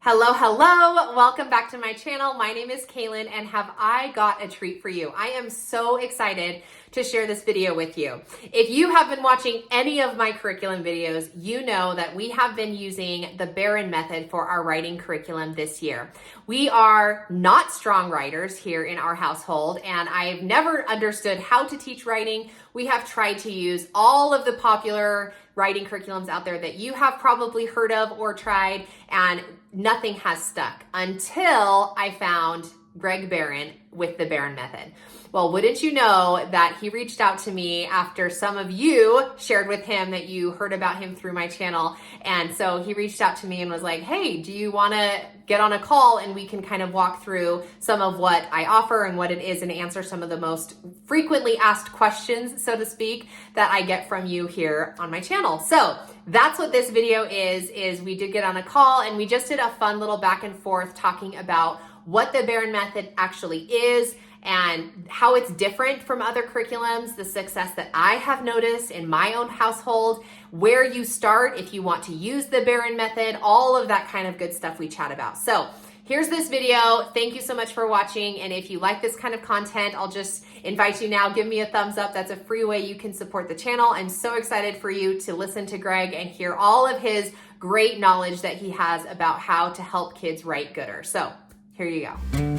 Hello, hello. Welcome back to my channel. My name is Kaylin and have I got a treat for you. I am so excited to share this video with you. If you have been watching any of my curriculum videos, you know that we have been using the Baran Method for our writing curriculum this year. We are not strong writers here in our household, and I've never understood how to teach writing. We have tried to use all of the popular writing curriculums out there that you have probably heard of or tried, and nothing has stuck until I found Greg Baran with the Baran Method. Well, wouldn't you know that he reached out to me after some of you shared with him that you heard about him through my channel. And so he reached out to me and was like, hey, do you want to get on a call and we can kind of walk through some of what I offer and what it is and answer some of the most frequently asked questions, so to speak, that I get from you here on my channel. So that's what this video is we did get on a call and we just did a fun little back and forth talking about what the Baran Method actually is and how it's different from other curriculums, the success that I have noticed in my own household, where you start if you want to use the Baran Method, all of that kind of good stuff we chat about. So here's this video. Thank you so much for watching. And if you like this kind of content, I'll just invite you now, give me a thumbs up. That's a free way you can support the channel. I'm so excited for you to listen to Greg and hear all of his great knowledge that he has about how to help kids write gooder. So here you go.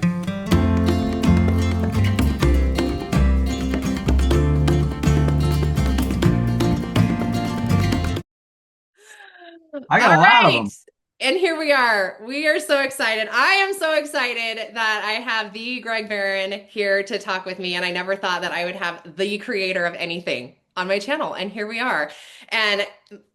I got All a lot of right. them. And here we are. We are so excited. I am so excited that I have the Greg Baran here to talk with me. And I never thought that I would have the creator of anything on my channel. And here we are. And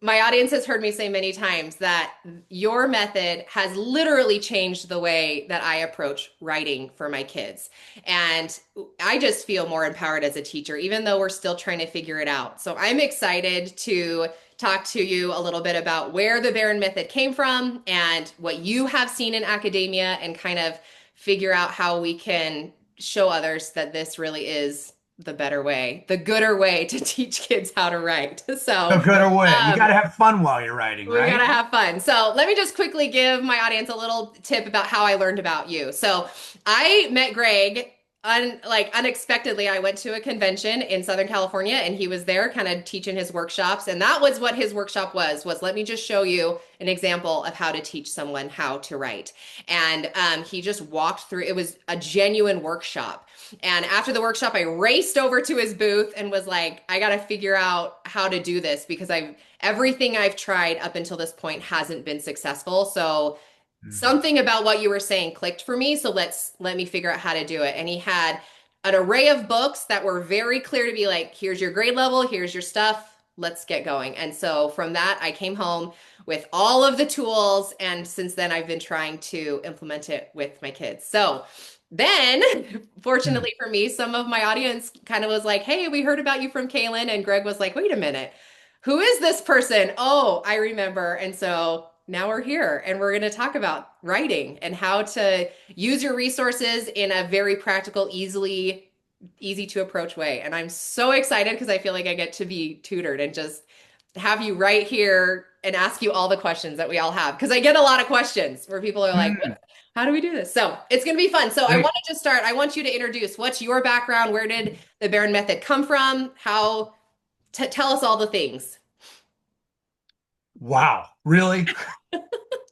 my audience has heard me say many times that your method has literally changed the way that I approach writing for my kids. And I just feel more empowered as a teacher, even though we're still trying to figure it out. So I'm excited to talk to you a little bit about where the Baran Method came from and what you have seen in academia and kind of figure out how we can show others that this really is the better way, the gooder way to teach kids how to write. A So, good way. You got um, to have fun while you're writing, we gotta right? have fun. So let me just quickly give my audience a little tip about how I learned about you. So I met Greg unexpectedly. I went to a convention in Southern California and he was there kind of teaching his workshops. And that was what his workshop was let me just show you an example of how to teach someone how to write. And he just walked through, it was a genuine workshop. And after the workshop, I raced over to his booth and was like, I got to figure out how to do this because everything I've tried up until this point hasn't been successful. So Mhm. something about what you were saying clicked for me. So let me figure out how to do it. And he had an array of books that were very clear to be like, here's your grade level, here's your stuff, let's get going. And so from that, I came home with all of the tools. And since then, I've been trying to implement it with my kids. So then, fortunately for me, some of my audience kind of was like, hey, we heard about you from Kaylin. And Greg was like, wait a minute, who is this person? Oh, I remember. And so now we're here and we're going to talk about writing and how to use your resources in a very practical, easy to approach way. And I'm so excited because I feel like I get to be tutored and just have you right here and ask you all the questions that we all have. Because I get a lot of questions where people are like, Mm, how do we do this? So it's going to be fun. So I great. want to just start. I want you to introduce what's your background? Where did the Baran Method come from? How tell us all the things, Wow. Really?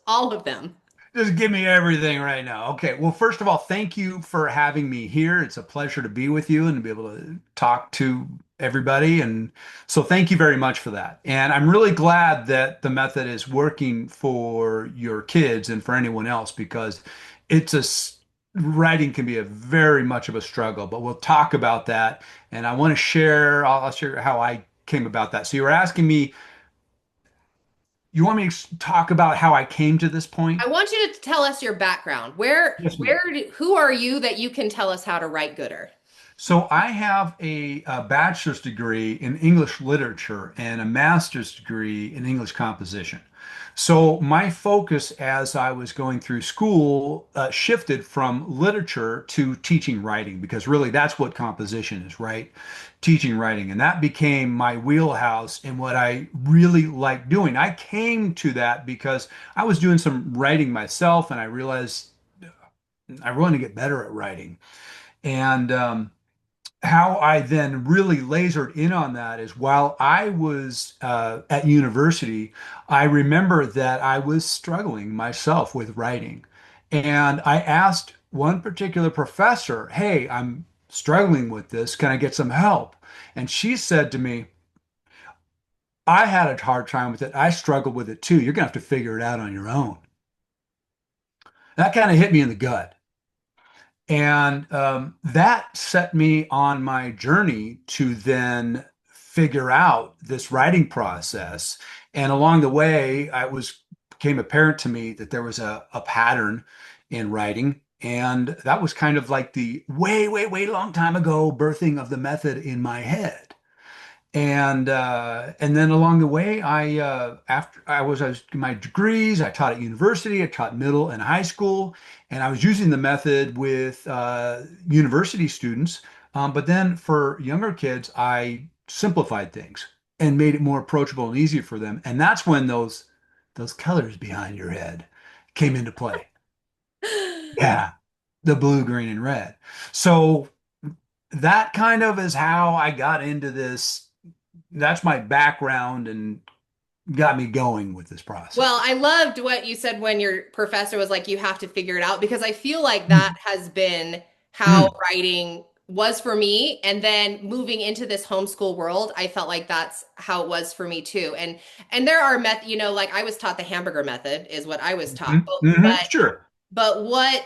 all of them. Just give me everything right now. Okay. Well, first of all, thank you for having me here. It's a pleasure to be with you and to be able to talk to everybody. And so thank you very much for that. And I'm really glad that the method is working for your kids and for anyone else because it's writing can be a very much of a struggle, but we'll talk about that. And I want to share, I'll share how I came about that. So you were asking me, you want me to talk about how I came to this point? I want you to tell us your background. Yes, ma'am. Who are you that you can tell us how to write gooder? So I have a bachelor's degree in English literature and a master's degree in English composition. So my focus as I was going through school shifted from literature to teaching writing because really that's what composition is, right? Teaching writing. And that became my wheelhouse and what I really like doing. I came to that because I was doing some writing myself and I realized I want to get better at writing. And how I then really lasered in on that is while I was at university, I remember that I was struggling myself with writing. And I asked one particular professor, "Hey, I'm struggling with this. Can I get some help?" And she said to me, "I had a hard time with it. I struggled with it too. You're going to have to figure it out on your own." That kind of hit me in the gut. And that set me on my journey to then figure out this writing process. And along the way, I was became apparent to me that there was a pattern in writing. And that was kind of like the way, way, way long time ago birthing of the method in my head. And then along the way, after I was my degrees, I taught at university, I taught middle and high school, and I was using the method with university students. But then for younger kids, I simplified things and made it more approachable and easier for them. And that's when those colors behind your head came into play. Yeah, the blue, green, and red. So that kind of is how I got into this. That's my background and got me going with this process. Well, I loved what you said when your professor was like, you have to figure it out, because I feel like that Mm, has been how mm, writing was for me. And then moving into this homeschool world, I felt like that's how it was for me too. And there are like I was taught the hamburger method is what I was taught. mhm, mhm, sure. But what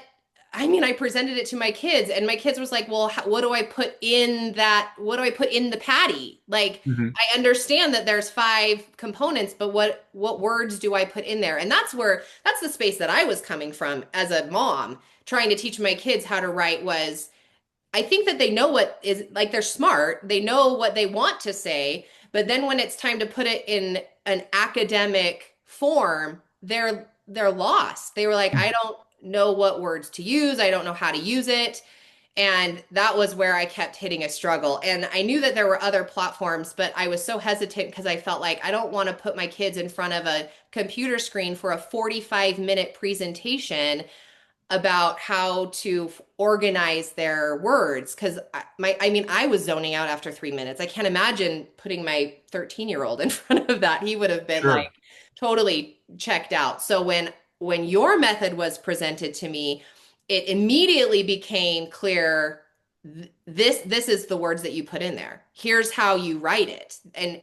I mean, I presented it to my kids, and my kids was like, "Well, what do I put in that? What do I put in the patty?" Like, Hmm. I understand that there's five components, but what words do I put in there? And that's the space that I was coming from as a mom, trying to teach my kids how to write was I think that they know what is like they're smart, they know what they want to say, but then when it's time to put it in an academic form, they're lost. They were like, I don't know what words to use, I don't know how to use it. And that was where I kept hitting a struggle. And I knew that there were other platforms, but I was so hesitant because I felt like I don't want to put my kids in front of a computer screen for a 45-minute presentation about how to organize their words because I mean I was zoning out after 3 minutes. I can't imagine putting my 13-year-old in front of that. He would have been like Sure. totally checked out. So when your method was presented to me, it immediately became clear this is the words that you put in there. Here's how you write it. And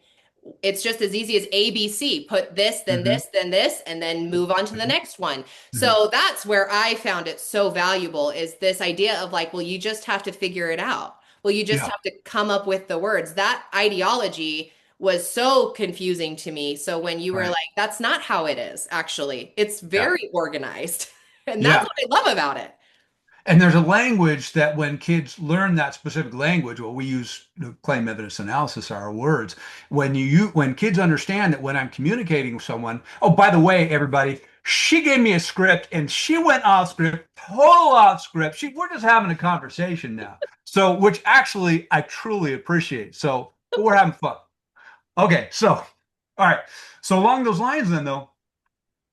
it's just as easy as ABC. Put this, then Hmm. this, then this, and then move on to the Hmm. next one. Hmm. So that's where I found it so valuable is this idea of like, well, you just have to figure it out. Well, you just Yeah, have to come up with the words. That ideology was so confusing to me. So when you were right. like, that's not how it is, actually, it's Yeah. very organized. And that's Yeah. what I love about it. And there's a language that when kids learn that specific language, what we use claim evidence analysis are our words. When kids understand that when I'm communicating with someone, oh, by the way, everybody, she gave me a script and she went off script, total off script. We're just having a conversation now. So, which actually I truly appreciate. So, but we're having fun. Okay, so all right. So along those lines, then though,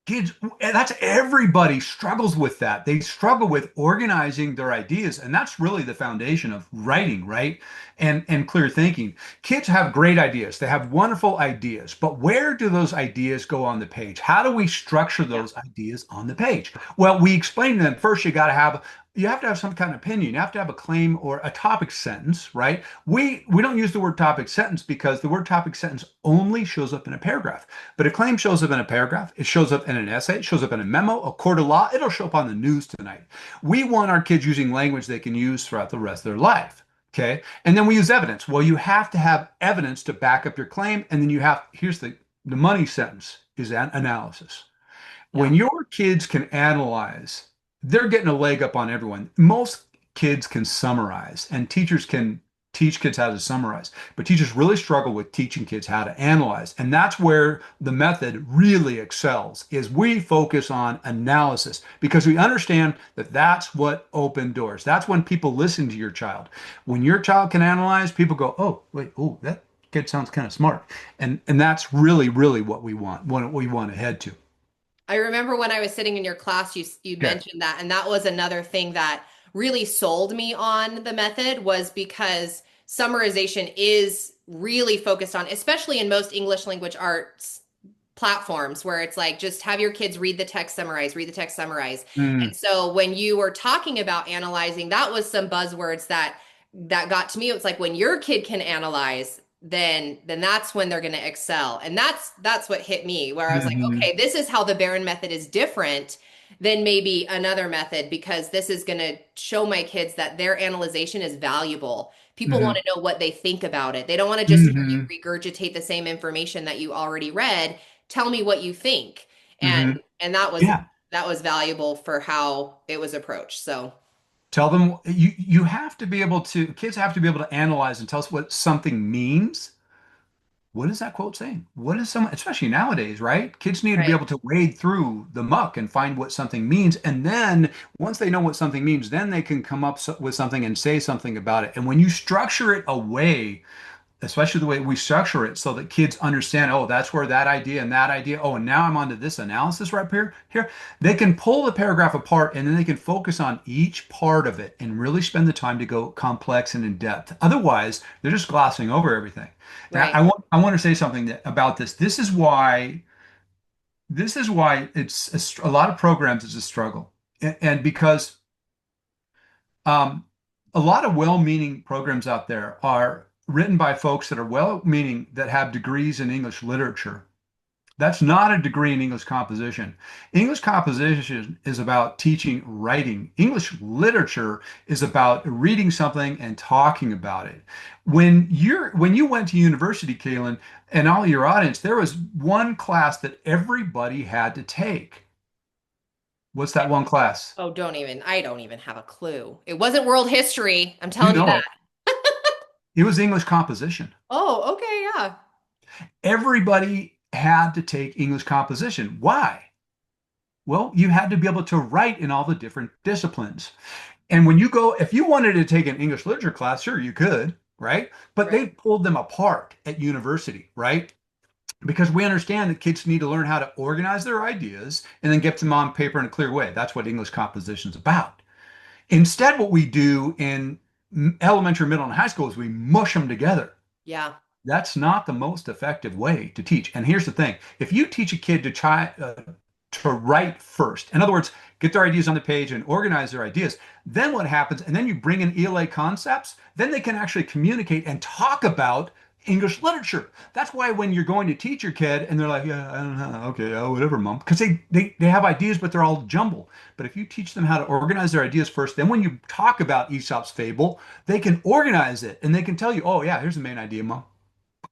kids, that's everybody struggles with that. They struggle with organizing their ideas, and that's really the foundation of writing, right? And clear thinking. Kids have great ideas. They have wonderful ideas, but where do those ideas go on the page? How do we structure Yeah. those ideas on the page? Well, we explain to them first you have to have some kind of opinion. You have to have a claim or a topic sentence, right? We don't use the word topic sentence because the word topic sentence only shows up in a paragraph. But a claim shows up in a paragraph, it shows up in an essay, it shows up in a memo, a court of law, it'll show up on the news tonight. We want our kids using language they can use throughout the rest of their life. Okay. And then we use evidence. Well, you have to have evidence to back up your claim. And then here's the money sentence is an analysis. Yeah. When your kids can analyze, they're getting a leg up on everyone. Most kids can summarize, and teachers can teach kids how to summarize, but teachers really struggle with teaching kids how to analyze. And that's where the method really excels, is we focus on analysis because we understand that that's what opened doors. That's when people listen to your child. When your child can analyze, people go, oh, wait, oh, that kid sounds kind of smart. And that's really, really what we want to head to. I remember when I was sitting in your class, you Okay. mentioned that, and that was another thing that really sold me on the method was because summarization is really focused on, especially in most English language arts platforms where it's like just have your kids read the text summarize, read the text summarize. And Mm, so when you were talking about analyzing, that was some buzzwords that got to me. It was like when your kid can analyze, then that's when they're going to excel. And that's what hit me where I was like, hmm okay, this is how the Baran method is different than maybe another method because this is going to show my kids that their analyzation is valuable. People want hmm to know what they think about it. They don't want to just hear you hmm regurgitate the same information that you already read. Tell me what you think. And hmm and Yeah. that was valuable for how it was approached. So, Tell them you have to be able to, kids have to be able to analyze and tell us what something means. What is that quote saying? What is some, especially nowadays, right? Kids need to be right, able to wade through the muck and find what something means. And then once they know what something means, then they can come up with something and say something about it. And when you structure it away, especially the way we structure it so that kids understand, oh, that's where that idea and that idea, oh, and now I'm onto this analysis right here, they can pull the paragraph apart and then they can focus on each part of it and really spend the time to go complex and in depth. Otherwise, they're just glossing over everything. And right. I want to say something about this. This is why it's a lot of programs is a struggle. And because um, a lot of well-meaning programs out there are written by folks that are well-meaning that have degrees in English literature. That's not a degree in English composition. English composition is about teaching writing. English literature is about reading something and talking about it. When you went to university, Kaylin, and all your audience, there was one class that everybody had to take. What's that one class? Oh, I don't even have a clue. It wasn't world history. I'm You telling you know that. it. It was English composition. Oh, okay, yeah. Everybody had to take English composition. Why? Well, you had to be able to write in all the different disciplines. And when you go, if you wanted to take an English literature class, sure, you could, right? But Right. they pulled them apart at university, right? Because we understand that kids need to learn how to organize their ideas and then get them on paper in a clear way. That's what English composition is about. Instead, what we do in elementary, middle, and high school is we mush them together. Yeah. That's not the most effective way to teach. And here's the thing: if you teach a kid to write first, in other words, get their ideas on the page and organize their ideas, then what happens? And then you bring in ELA concepts, then they can actually communicate and talk about English literature. That's why when you're going to teach your kid and they're like, yeah, I don't know, okay, oh, whatever, mom, because they have ideas, but they're all jumbled. But if you teach them how to organize their ideas first, then when you talk about Aesop's fable, they can organize it and they can tell you, oh yeah, here's the main idea, mom.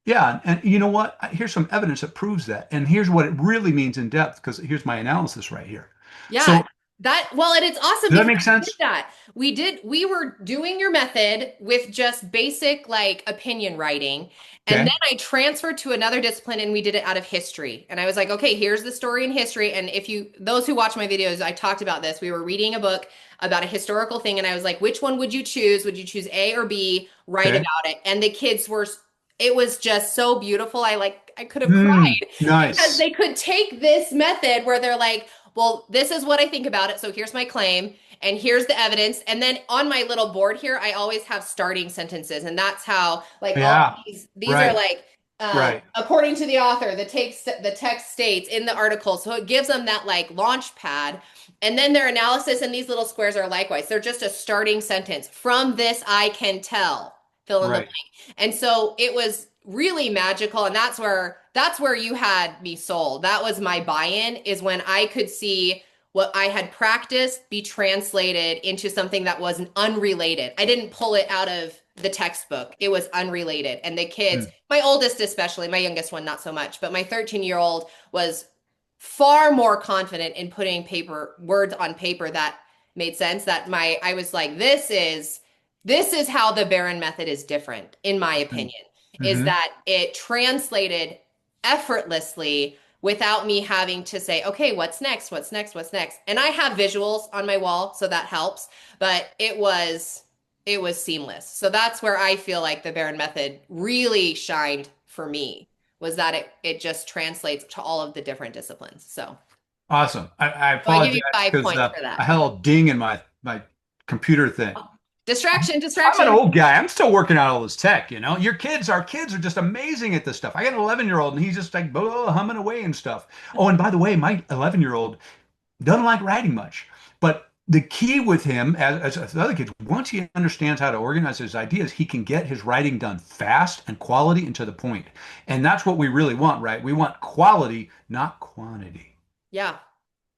Yeah, and you know what? Here's some evidence that proves that. And here's what it really means in depth, because here's my analysis right here. Yeah. So, And it's awesome does that because make we did sense? that. We were doing your method with just basic like opinion writing. And then Okay. I transferred to another discipline and we did it out of history. And I was like, okay, here's the story in history. And those who watch my videos, I talked about this. We were reading a book about a historical thing. And I was like, which one would you choose? Would you choose A or B? Write Okay. about it. And the kids it was just so beautiful. I could have cried because Nice. they could take this method where they're like, well, this is what I think about it. So here's my claim and here's the evidence. And then on my little board here, I always have starting sentences. And that's how like all Yeah. these are Right. like Right. according to the author, the text states in the article. So it gives them that like launch pad. And then their analysis and these little squares are likewise. They're just a starting sentence. From this, I can tell. Fill in the Right. blank. And so it was really magical. And that's where you had me sold. That was my buy-in, is when I could see what I had practiced be translated into something that was unrelated. I didn't pull it out of the textbook. It was unrelated. And the kids, Mm. my oldest especially, my youngest one not so much, but my 13-year-old was far more confident in putting words on paper that made sense. I was like, This is how the Baran method is different, in my opinion, is Mm-hmm. that it translated effortlessly without me having to say, okay, what's next? What's next? What's next? And I have visuals on my wall, so that helps, but it was seamless. So that's where I feel like the Baran method really shined for me, was that it just translates to all of the different disciplines. Awesome. I So I give apologize you 5 points because for I that. had a little ding in my computer thing. Oh, distraction, I'm an distraction. old guy. I'm still working out all this tech, you know. Our kids are just amazing at this stuff. I got an 11-year-old and he's just like humming away and stuff. Oh, and by the way, my 11-year-old doesn't like writing much. But the key with him, as other kids, once he understands how to organize his ideas, he can get his writing done fast and quality and to the point. And that's what we really want, right? We want quality, not quantity. Yeah.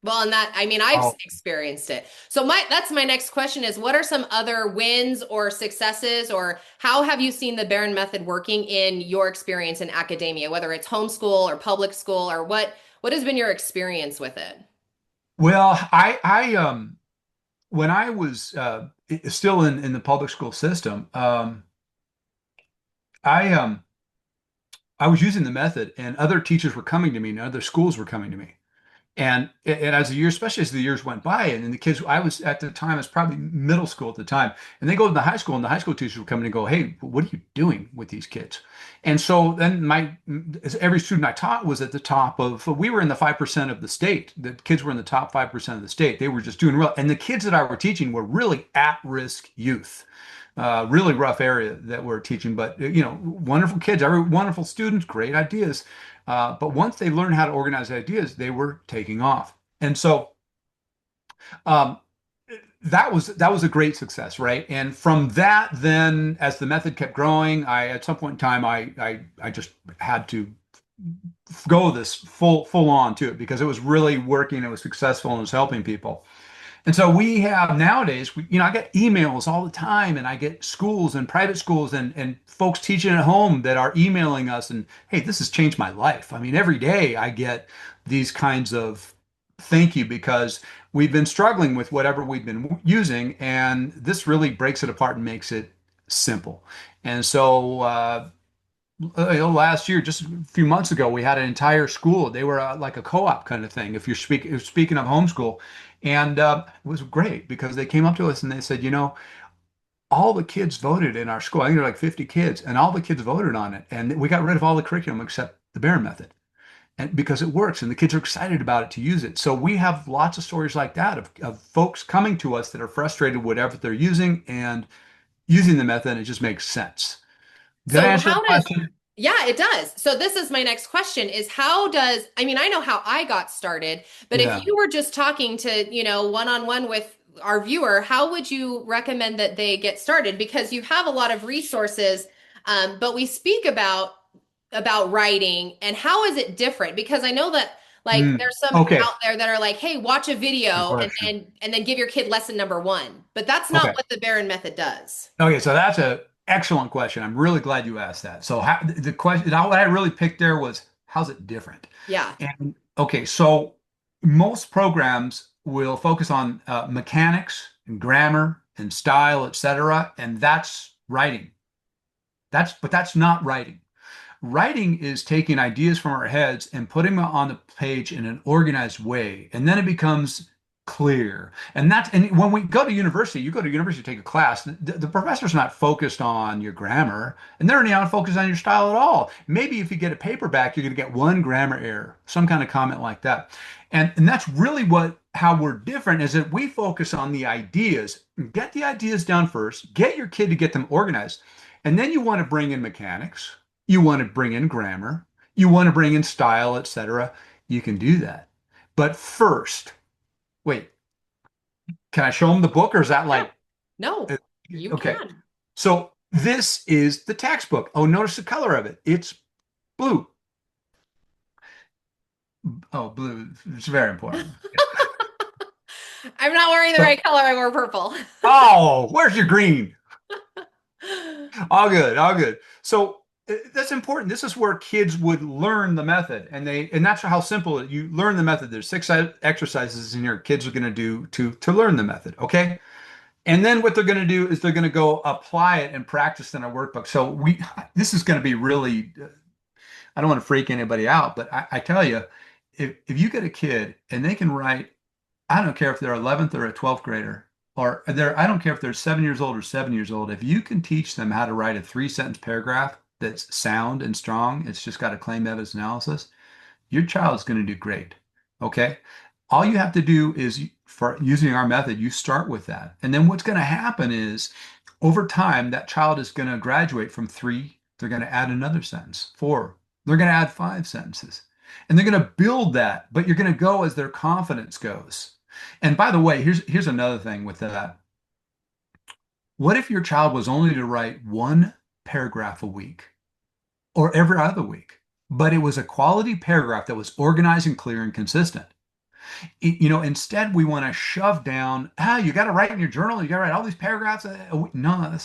Well, and that, I mean, I've Oh, experienced it. So that's my next question is what are some other wins or successes, or how have you seen the Barron method working in your experience in academia, whether it's homeschool or public school, or what has been your experience with it? well, I when I was still in the public school system, I I was using the method, and other teachers were coming to me, and other schools were coming to me. And as the years, especially as the years went by, and the kids, I was at the time, I was probably middle school at the time, and they go to the high school, and the high school teachers would come in and go, "Hey, what are you doing with these kids?" And so then every student I taught was at the top of, we were in the 5% of the state. The kids were in the top 5% of the state. They were just doing well. And the kids that I were teaching were really at-risk youth. Really rough area that we're teaching, but wonderful kids, every wonderful students, great ideas. But once they learned how to organize ideas, they were taking off. And so um, that was a great success, right? And from that, then as the method kept growing, I at some point in time, I just had to go this full on to it because it was really working, it was successful, and it was helping people. And so we have nowadays, I get emails all the time, and I get schools and private schools and folks teaching at home that are emailing us and, hey, this has changed my life. I mean, every day I get these kinds of thank you because we've been struggling with whatever we've been using, and this really breaks it apart and makes it simple. And so last year, just a few months ago, we had an entire school. They were like a co-op kind of thing. If speaking of homeschool, and it was great because they came up to us and they said, all the kids voted in our school. I think there were like 50 kids, and all the kids voted on it, and we got rid of all the curriculum except the Bear method, and because it works, and the kids are excited about it to use it. So we have lots of stories like that of folks coming to us that are frustrated with whatever they're using and using the method, and it just makes sense. Did I So answer the how does question? Yeah, it does. So this is my next question is how does I mean, I know how I got started, but if Yeah. you were just talking to, one-on-one with our viewer, how would you recommend that they get started? Because you have a lot of resources, but we speak about writing and how is it different? Because I know that like Mm. there's some Okay. out there that are like, hey, watch a Good video and question. then give your kid lesson number one. But that's not Okay. what the Barron method does. Okay. So that's a excellent question. I'm really glad you asked that. So the question, now what I really picked there was, how's it different? Yeah. And okay, so most programs will focus on mechanics and grammar and style, etc., and that's writing. But that's not writing. Writing is taking ideas from our heads and putting them on the page in an organized way, and then it becomes clear. And when we go to university, you go to university to take a class, the professor's not focused on your grammar, and they're not focused on your style at all. Maybe if you get a paperback, you're going to get one grammar error, some kind of comment like that. And that's really how we're different is that we focus on the ideas. Get the ideas down first, get your kid to get them organized. And then you want to bring in mechanics, you want to bring in grammar, you want to bring in style, etc. You can do that. But first, wait, can I show them the book or is that Yeah. like, No, uh, you okay. can. So this is the textbook. Oh, notice the color of it. It's blue. Oh, blue. It's very important. I'm not wearing the So, right color. I wore purple. oh, where's your green? All good, all good. So that's important. This is where kids would learn the method, and that's how simple you learn the method. There's six exercises in here kids are going to do to learn the method. Okay. And then what they're going to do is they're going to go apply it and practice in a workbook. So this is going to be really, I don't want to freak anybody out, but I tell you, if you get a kid and they can write, I don't care if they're 11th or a 12th grader, or I don't care if they're 7 years old or 7 years old. If you can teach them how to write a three-sentence paragraph that's sound and strong, it's just got a claim evidence analysis, your child's going to do great. Okay. All you have to do is for using our method, you start with that. And then what's going to happen is over time, that child is going to graduate from three. They're going to add another sentence, four. They're going to add five sentences. And they're going to build that, but you're going to go as their confidence goes. And by the way, here's another thing with that. What if your child was only to write one paragraph a week or every other week, but it was a quality paragraph that was organized and clear and consistent? Instead we want to shove down, you got to write in your journal, you got to write all these paragraphs a week. No,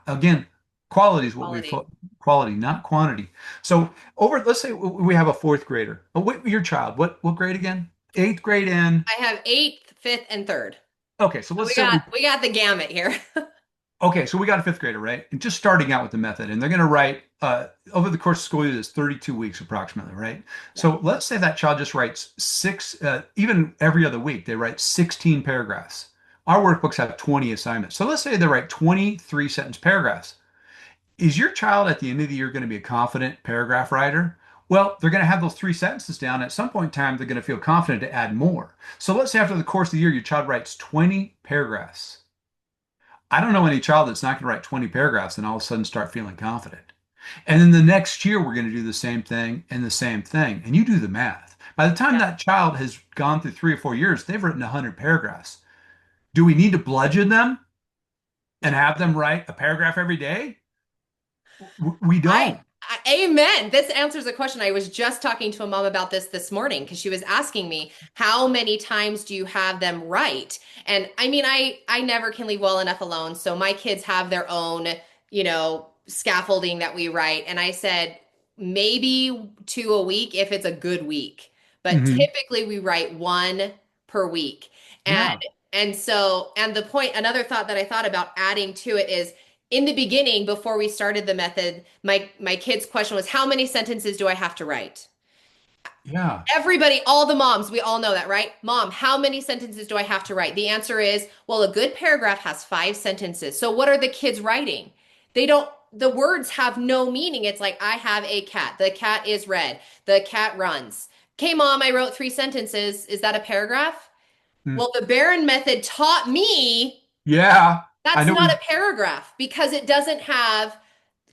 again, quality is what Quality. quality, not quantity. So let's say we have a fourth grader. Your child, what grade again? Eighth grade in. I have eighth, fifth, and third. Okay, so So let's we say got we got the gamut here. okay, so we got a fifth grader, right? And just starting out with the method, and they're going to write over the course of school year is 32 weeks approximately, right? Yeah. So let's say that child just writes six, even every other week, they write 16 paragraphs. Our workbooks have 20 assignments. So let's say they write 23 sentence paragraphs. Is your child at the end of the year going to be a confident paragraph writer? Well, they're going to have those three sentences down. At some point in time, they're going to feel confident to add more. So let's say after the course of the year, your child writes 20 paragraphs. I don't know any child that's not going to write 20 paragraphs and all of a sudden start feeling confident. And then the next year, we're going to do the same thing and the same thing. And you do the math. By the time Yeah. that child has gone through 3 or 4 years, they've written 100 paragraphs. Do we need to bludgeon them and have them write a paragraph every day? We I, don't. Amen. This answers a question. I was just talking to a mom about this morning because she was asking me, how many times do you have them write? And I mean, I never can leave well enough alone. So my kids have their own, scaffolding that we write. And I said, maybe two a week if it's a good week. But Hmm. typically we write one per week. And Yeah. and the point, another thought that I thought about adding to it is in the beginning, before we started the method, my kid's question was, how many sentences do I have to write? Yeah. Everybody, all the moms, we all know that, right? Mom, how many sentences do I have to write? The answer is, well, a good paragraph has 5 sentences. So what are the kids writing? They don't, the words have no meaning. It's like, I have a cat. The cat is red. The cat runs. Okay, mom, I wrote 3 sentences. Is that a paragraph? Mm. Well, the Baran method taught me Yeah. I that's know not we. a paragraph because it doesn't have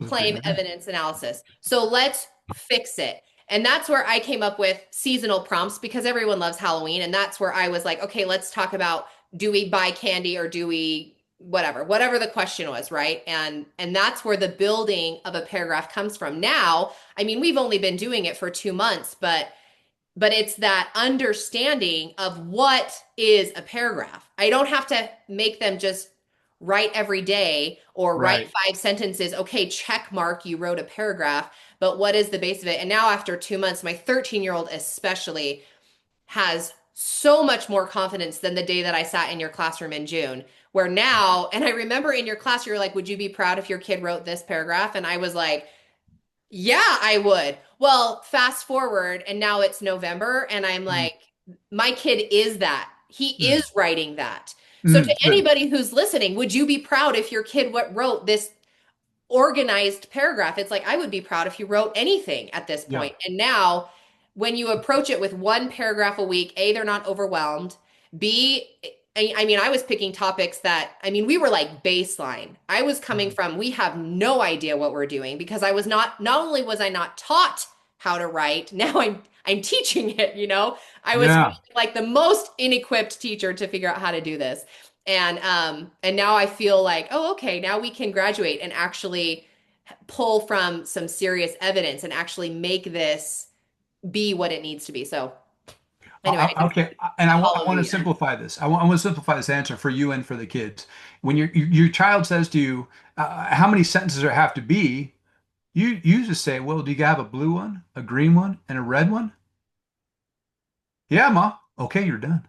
claim Okay. evidence analysis. So let's fix it. And that's where I came up with seasonal prompts because everyone loves Halloween. And that's where I was like, okay, let's talk about, do we buy candy or do we whatever the question was, right? And that's where the building of a paragraph comes from. Now, I mean, we've only been doing it for 2 months, but it's that understanding of what is a paragraph. I don't have to make them just write every day or write Right. 5 sentences. Okay, check mark, you wrote a paragraph, but what is the base of it? And now after 2 months, my 13-year-old especially has so much more confidence than the day that I sat in your classroom in June. Where now, and I remember in your class, you were like, would you be proud if your kid wrote this paragraph? And I was like, yeah, I would. Well, fast forward, and now it's November, and I'm Mm. like, my kid is that. He is Mm. writing that. So, to Good. anybody who's listening, would you be proud if your kid wrote this organized paragraph? It's like, I would be proud if you wrote anything at this Yeah. point. And now, when you approach it with one paragraph a week, A, they're not overwhelmed. B, I mean, I was picking topics that, I mean, we were like baseline. I was coming Mm. from, we have no idea what we're doing because I was not only was I not taught how to write, now I'm teaching it. I was Yeah. like the most inequipped teacher to figure out how to do this. And now I feel like, oh, okay, now we can graduate and actually pull from some serious evidence and actually make this be what it needs to be. So anyway, I just Okay, and I want to hallelujah. simplify this. I want to simplify this answer for you and for the kids. When your child says to you, "How many sentences there have to be?" You just say, "Well, do you have a blue one, a green one, and a red one?" Yeah, ma. Okay, you're done.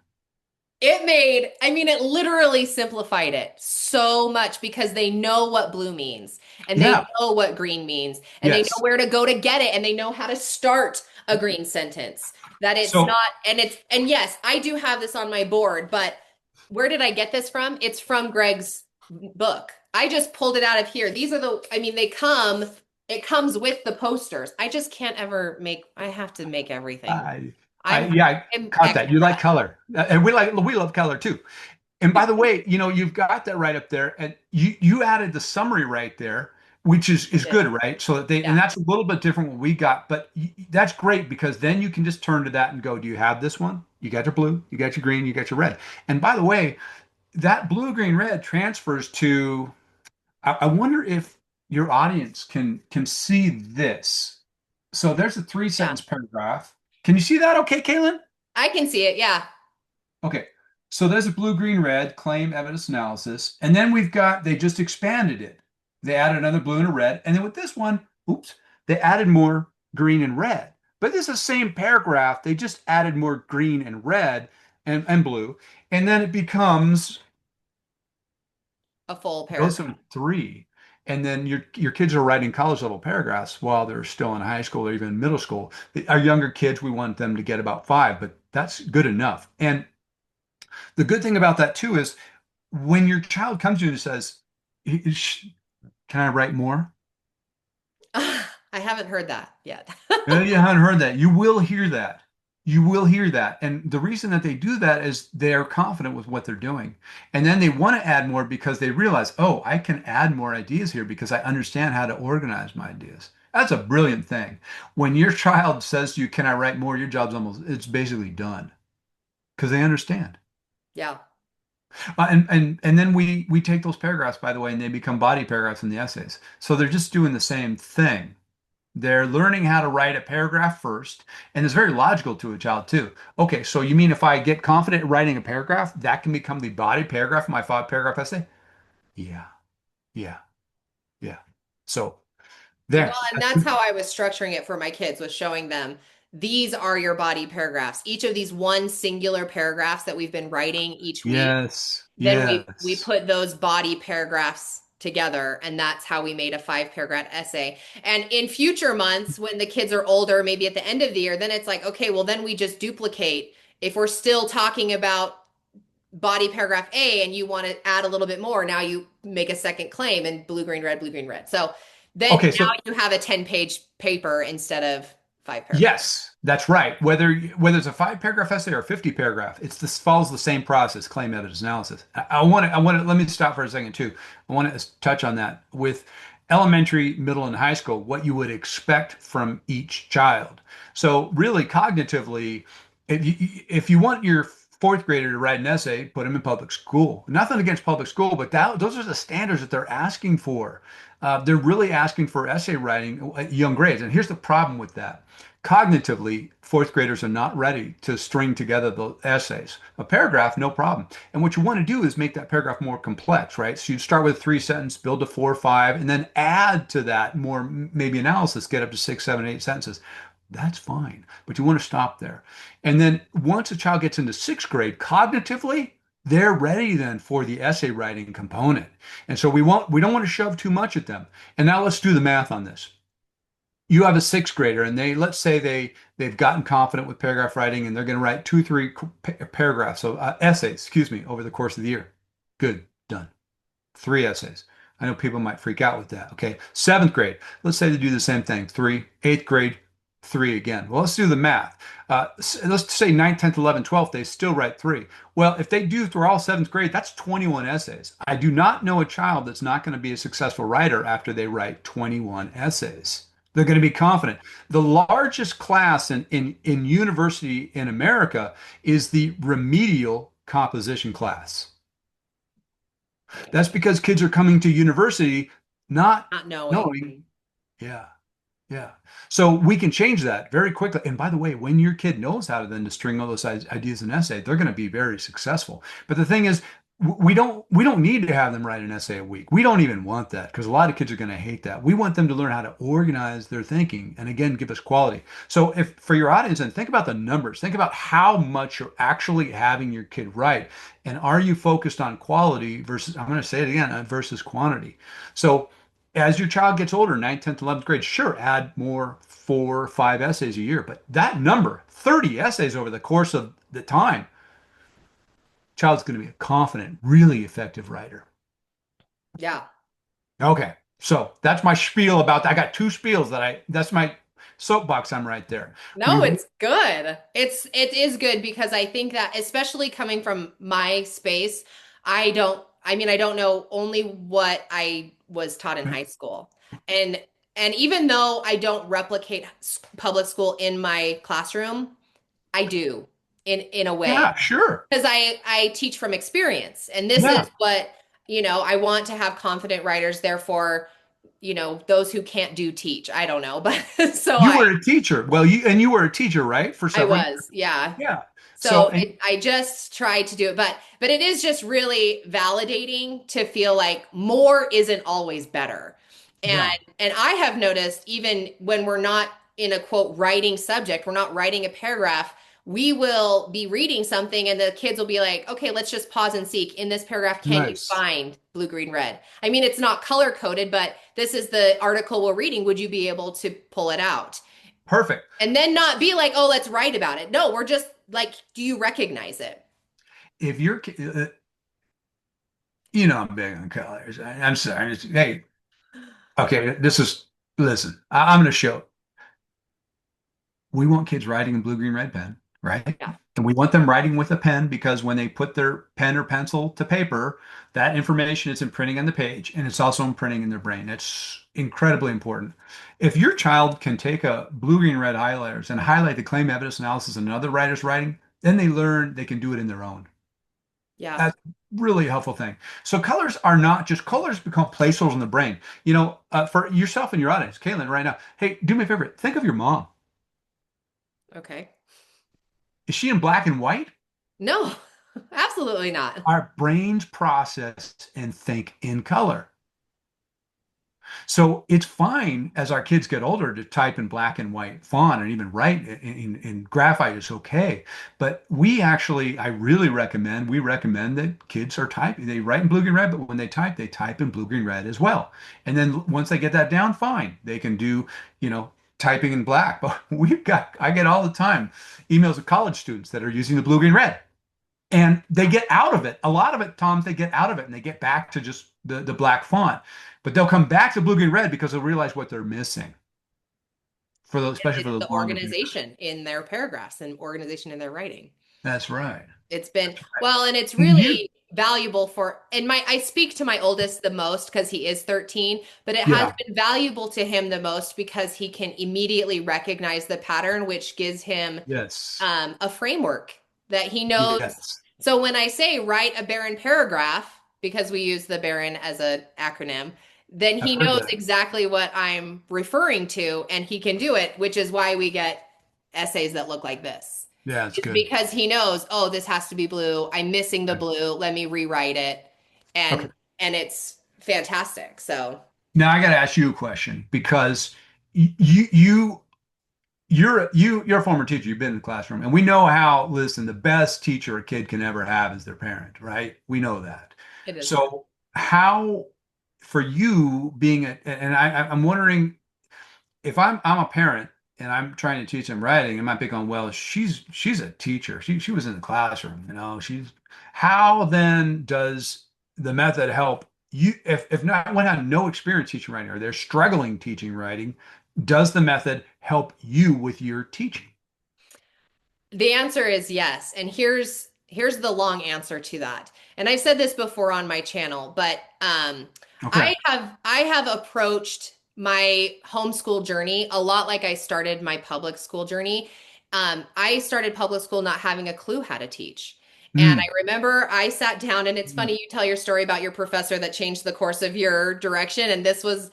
I mean, it literally simplified it so much because they know what blue means and they Yeah. know what green means and they know Yes. where to go to get it and they know how to start a green sentence. That it's So not, and yes, I do have this on my board, but where did I get this from? It's from Greg's book. I just pulled it out of here. These are I mean, it comes with the posters. I just can't ever I have to make everything. I, I'm, yeah, I I'm caught that. extra You like fresh. color, and we love color too. And by the way, you've got that right up there, and you added the summary right there, which is good, right? So that Yeah. and that's a little bit different what we got, but that's great because then you can just turn to that and go, do you have this one? You got your blue, you got your green, you got your red. And by the way, that blue, green, red transfers to. I wonder if your audience can see this. So there's a three Yeah. sentence paragraph. Can you see that? Okay, Kaylin? I can see it. Yeah. Okay, so there's a blue, green, red, claim, evidence, analysis. And then they just expanded it. They added another blue and a red. And then with this one, oops, they added more green and red. But this is the same paragraph. They just added more green and red and blue. And then it becomes, A full goes paragraph. to three. And then your kids are writing college level paragraphs while they're still in high school or even middle school. Our younger kids, we want them to get about five, but that's good enough. And the good thing about that too is when your child comes to you and says, "Can I write more?" I haven't heard that yet. You haven't heard that. You will hear that. You will hear that. And the reason that they do that is they are confident with what they're doing. And then they want to add more because they realize, oh, I can add more ideas here because I understand how to organize my ideas. That's a brilliant thing. When your child says to you, "Can I write more?" Your job's it's basically done because they understand. Yeah. And then we take those paragraphs, by the way, and they become body paragraphs in the essays. So they're just doing the same thing. They're learning how to write a paragraph first, and it's very logical to a child too. Okay, so you mean if I get confident at writing a paragraph, that can become the body paragraph of my five paragraph essay? Yeah, yeah, yeah. So Well, there. and that's how I was structuring it for my kids, was showing them these are your body paragraphs. Each of these one singular paragraphs that we've been writing each week, Yes, then we yes. put those body paragraphs together, and that's how we made a 5 paragraph essay. And in future months, when the kids are older, maybe at the end of the year, then it's like, okay, well, then we just duplicate. If we're still talking about body paragraph A and you want to add a little bit more, now you make a second claim in blue, green, red, blue, green, red. So then Okay, now so you have a 10-page paper instead of 5 paragraphs. yes, that's right. Whether it's a five paragraph essay or a 50 paragraph, it's this follows the same process, claim evidence analysis. I want to let me stop for a second too. I want to touch on that with elementary, middle, and high school, what you would expect from each child. So really cognitively, if you want your fourth grader to write an essay, put them in public school. Nothing against public school, but those are the standards that they're asking for. They're really asking for essay writing at young grades. And here's the problem with that. Cognitively, fourth graders are not ready to string together the essays. A paragraph, no problem. And what you want to do is make that paragraph more complex, right? So you start with a three sentence, build to four or five, and then add to that more maybe analysis, get up to six, seven, eight sentences. That's fine, but you want to stop there. And then once a child gets into sixth grade, cognitively, they're ready then for the essay writing component. And so we don't want to shove too much at them. And now let's do the math on this. You have a sixth grader and let's say they've gotten confident with paragraph writing and they're going to write two, three paragraphs, so essays, excuse me, over the course of the year. Good, done. Three essays. I know people might freak out with that. Okay. Seventh grade. Let's say they do the same thing. Three. Eighth grade, three again. Well, let's do the math. Let's say ninth, 10th, 11th, 12th, they still write three. Well, if they do through all seventh grade, that's 21 essays. I do not know a child that's not going to be a successful writer after they write 21 essays. They're going to be confident. The largest class in university in America is the remedial composition class. That's because kids are coming to university not Not knowing. knowing. Yeah, yeah. So we can change that very quickly. And by the way, when your kid knows how to then to string all those ideas in an essay, they're going to be very successful. But the thing is, we don't need to have them write an essay a week. We don't even want that because a lot of kids are going to hate that. We want them to learn how to organize their thinking and again give us quality. So if for your audience and think about the numbers, think about how much you're actually having your kid write, and are you focused on quality versus, I'm going to say it again, versus quantity. So as your child gets older, 9th, 10th, 11th grade, sure, add more 4 or 5 essays a year, but that number, 30 essays over the course of the time, child's going to be a confident, really effective writer. Yeah. Okay. So that's my spiel about that. I got two spiels that's my soapbox. I'm right there. We, No, it's good. It is good because I think that especially coming from my space, I don't know only what I was taught in high school. And and even though I don't replicate public school in my classroom, I do in a way yeah, sure. because I teach from experience. And this Yeah. is what, I want to have confident writers, therefore, those who can't do teach. I don't know, but so You were a teacher. Well, you were a teacher, right? For I several years. was, yeah. Yeah. So, So I just tried to do it, but it is just really validating to feel like more isn't always better. And yeah. and I have noticed even when we're not in a quote writing subject, we're not writing a paragraph, we will be reading something and the kids will be like, okay, let's just pause and seek. In this paragraph, can you Nice. find blue, green, red? I mean, it's not color coded, but this is the article we're reading. Would you be able to pull it out? Perfect. And then not be like, oh, let's write about it. No, we're just like, do you recognize it? If you're, I'm big on colors. I'm sorry. Hey, okay, listen, I'm going to show. We want kids writing in blue, green, red pen, right? Yeah. And we want them writing with a pen because when they put their pen or pencil to paper, that information is imprinting on the page and it's also imprinting in their brain. It's incredibly important. If your child can take a blue, green, red highlighters and highlight the claim, evidence, analysis in another writer's writing, then they learn they can do it in their own. Yeah. That's really a helpful thing. So colors are not just colors become placeholders in the brain. For yourself and your audience, Caitlin, right now, hey, do me a favor. Think of your mom. Okay. Is she in black and white? No, absolutely not. Our brains process and think in color. So it's fine as our kids get older to type in black and white font and even write in graphite is okay. But we recommend that kids are typing. They write in blue, green, red, but when they type in blue, green, red as well. And then once they get that down, fine. They can do, typing in black. But I get all the time emails of college students that are using the blue, green, red. And they get out of it. A lot of it, Tom, they get out of it and they get back to just the black font. But they'll come back to blue, green, red because they'll realize what they're missing especially for It's those the longer periods. organization in their paragraphs and organization in their writing. That's right. It's been, well, and it's And you, really valuable and I speak to my oldest the most because he is 13, but it has yeah, been valuable to him the most because he can immediately recognize the pattern, which gives him yes, a framework that he knows. yes. So when I say write a Baran paragraph, because we use the Baran as an acronym, then I've he heard knows that. exactly what I'm referring to and he can do it, which is why we get essays that look like this. Yeah, it's It's good. because he knows, oh, this has to be blue. I'm missing the blue. Let me rewrite it. Okay. And it's fantastic. So Now I got to ask you a question because you're a former teacher. You've been in the classroom, and we know how, listen, the best teacher a kid can ever have is their parent, right? We know that. it is true. So how, for you being I'm wondering if I'm a parent and I'm trying to teach them writing, I might be going, well, she's a teacher. She was in the classroom, she's how then does the method help you if not one had no experience teaching writing or they're struggling teaching writing, does the method help you with your teaching? The answer is yes. And here's the long answer to that. And I've said this before on my channel, but Okay. I have approached my homeschool journey a lot like I started my public school journey. I started public school not having a clue how to teach. And Mm. I remember I sat down, and it's funny you tell your story about your professor that changed the course of your direction. And this was,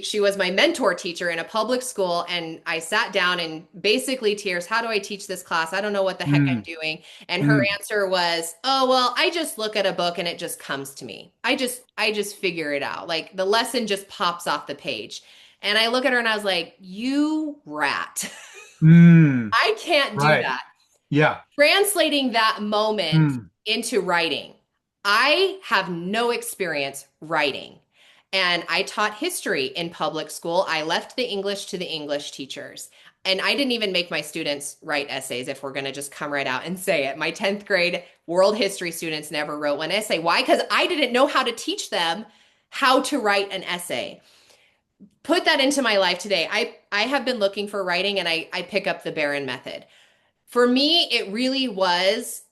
she was my mentor teacher in a public school. And I sat down and basically tears, how do I teach this class? I don't know what the heck I'm Mm. doing. And her Mm. answer was, oh, well, I just look at a book and it just comes to me. I just figure it out. Like the lesson just pops off the page. And I look at her and I was like, you rat. Mm. I can't do Right. that. Yeah. Translating that moment Mm. into writing. I have no experience writing. And I taught history in public school. I left the English to the English teachers. And I didn't even make my students write essays, if we're going to just come right out and say it. My 10th grade world history students never wrote one essay. Why? Because I didn't know how to teach them how to write an essay. Put that into my life today. I have been looking for writing, and I pick up the Baran Method. For me, it really was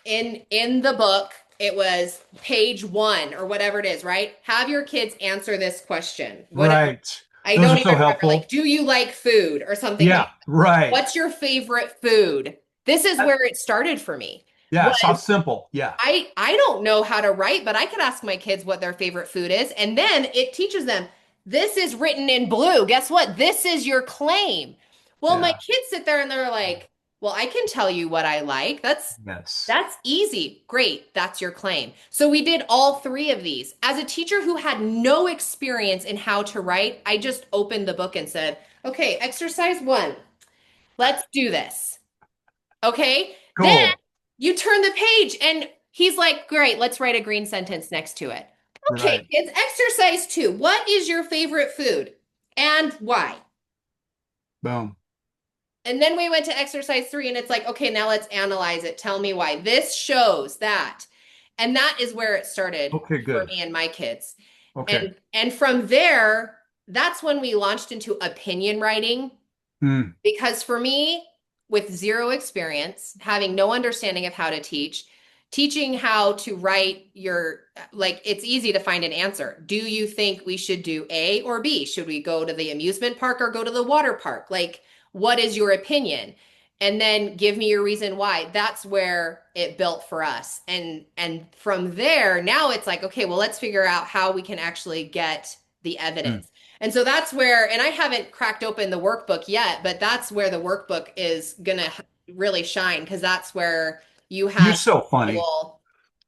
in the book, it was page 1 or whatever it is, right? Have your kids answer this question. What Right. I Those don't are even so remember, like, helpful. do you like food or something like Yeah. that. Right. What's your favorite food? This is That- where it started for me. yeah. Was Sounds simple. Yeah. I don't know how to write, but I could ask my kids what their favorite food is, and then it teaches them this is written in blue. Guess what? This is your claim. Well, my Yeah. kids sit there and they're like, "Well, I can tell you what I like. Yes. That's easy. Great. That's your claim." So we did all three of these. As a teacher who had no experience in how to write, I just opened the book and said, "Okay, exercise 1. Let's do this." Okay? Then Cool. you turn the page and he's like, great, let's write a green sentence next to it. Okay, Right. kids, exercise 2. What is your favorite food and why? Boom. And then we went to exercise 3 and it's like, okay, now let's analyze it. Tell me why. This shows that. And that is where it started Okay, for good. me and my kids. Okay. And from there, that's when we launched into opinion writing. Mm. Because for me, with zero experience, having no understanding of how to teach, teaching how to write like, it's easy to find an answer. Do you think we should do A or B? Should we go to the amusement park or go to the water park? Like, what is your opinion? And then give me your reason why. That's where it built for us. And from there, now it's like, okay, well, let's figure out how we can actually get the Mm. evidence. And so that's where, and I haven't cracked open the workbook yet, but that's where the workbook is going to really shine because that's where you You're have so funny. actual,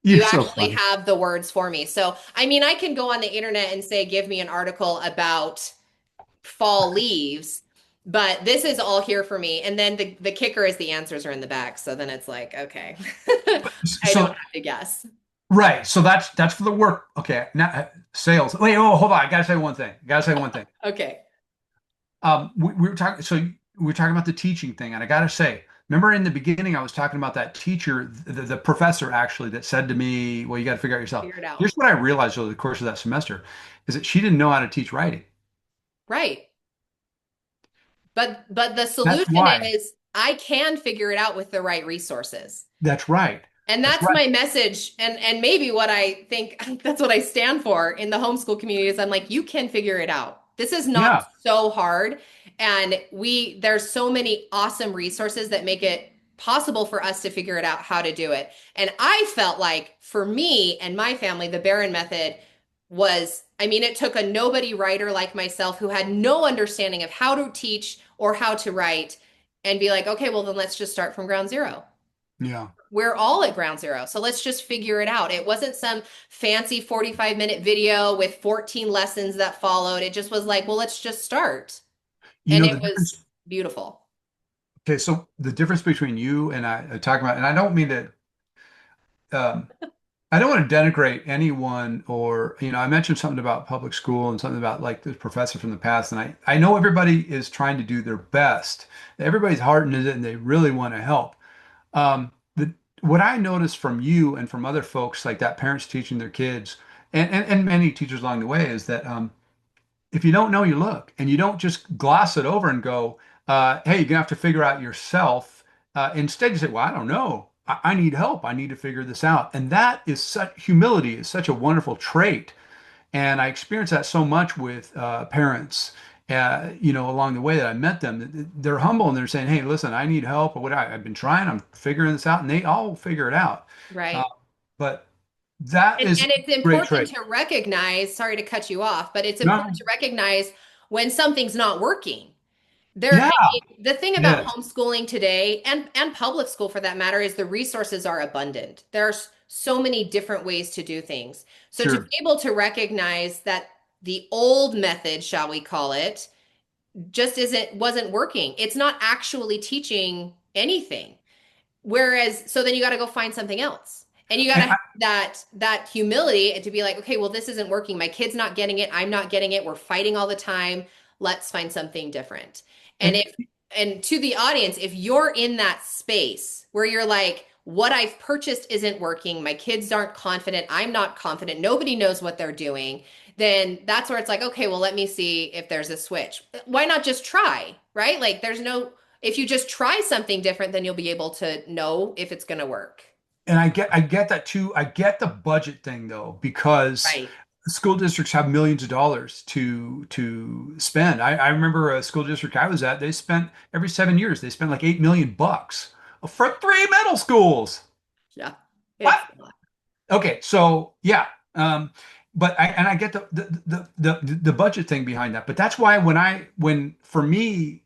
You're you so actually funny. have the words for me. So, I mean, I can go on the internet and say, give me an article about fall leaves, but this is all here for me. And then the kicker is the answers are in the back. So then it's like, okay, I don't So have to guess. right. So that's for the work. Okay. Now sales. Wait. Oh, hold on. I gotta say one thing. Gotta say one thing. Okay. We were talking. So we were talking about the teaching thing, and I gotta say, remember in the beginning, I was talking about that teacher, the professor actually, that said to me, "Well, you got to figure out yourself." Figure it out. Here's what I realized over the course of that semester, is that she didn't know how to teach writing. Right. But the That's solution why. is I can figure it out with the right resources. That's right. And That's that's right. my message. And maybe what I think that's what I stand for in the homeschool community is I'm like, you can figure it out. This is not Yeah. so hard. And there's so many awesome resources that make it possible for us to figure it out how to do it. And I felt like for me and my family, the Baran Method was, I mean, it took a nobody writer like myself who had no understanding of how to teach or how to write and be like, okay, well, then let's just start from ground zero. Yeah. We're all at ground zero. So let's just figure it out. It wasn't some fancy 45-minute video with 14 lessons that followed. It just was like, well, let's just start. You And know it the was difference. beautiful. Okay, so the difference between you and I talking about, and I don't mean to, um, I don't want to denigrate anyone, or I mentioned something about public school and something about like the professor from the past, and I know everybody is trying to do their best. Everybody's heart in it, and they really want to help. The what I noticed from you and from other folks like that, parents teaching their kids, and many teachers along the way, is that if you don't know, you look, and you don't just gloss it over and go, "Hey, you're gonna have to figure out yourself." Instead, you say, "Well, I don't know. I need help. I need to figure this out." And that is such humility is such a wonderful trait, and I experience that so much with parents. along the way that I met them. They're humble and they're saying, "Hey, listen, I need help. Or what I've been trying. I'm figuring this out," and they all figure it out. Uh, Right. but that And, is and it's a great important trait. to recognize, sorry to cut you off, but it's important No, to recognize when something's not working. yeah, I mean, the thing about yes, homeschooling today and public school for that matter is the resources are abundant. There's so many different ways to do things. So to sure. be able to recognize that the old method, shall we call it, just wasn't working. It's not actually teaching anything. Whereas, so then you got to go find something else. And you got to And have that humility and to be like, okay, well, this isn't working. My kid's not getting it. I'm not getting it. We're fighting all the time. Let's find something different. And and, if and to the audience, if you're in that space where you're like, what I've purchased isn't working, my kids aren't confident, I'm not confident, nobody knows what they're doing, then that's where it's like, okay, well, let me see if there's a switch. Why not just try, right? Like there's no if you just try something different, then you'll be able to know if it's going to work. and I get that too. I get the budget thing though, because Right. school districts have millions of dollars to spend. I remember a school district I was at, they spent every 7 years, they spent like 8 million bucks for three middle schools. Yeah. What? It's Okay, so yeah. But I get the budget thing behind that. But that's why when for me,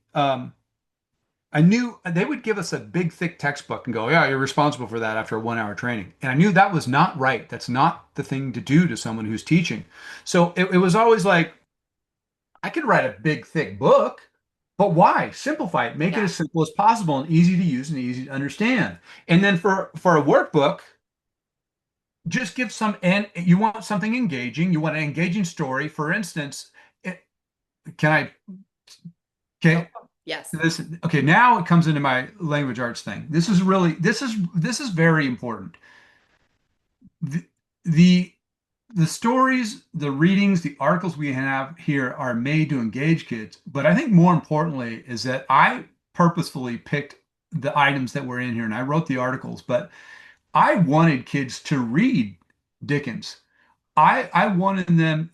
I knew they would give us a big, thick textbook and go, yeah, you're responsible for that after a 1 hour training. And I knew that was not right. That's not the thing to do to someone who's teaching. So it was always like, I could write a big, thick book, but why? Simplify it, make it yeah. as simple as possible and easy to use and easy to understand. And then for a workbook, just give and you want something engaging, you want an engaging story. For instance, can I, Go. okay, Yes. okay, now it comes into my language arts thing. This is very important. The, the the stories, the readings, the articles we have here are made to engage kids, but I think more importantly is that I purposefully picked the items that were in here and I wrote the articles, but I wanted kids to read Dickens. I wanted them,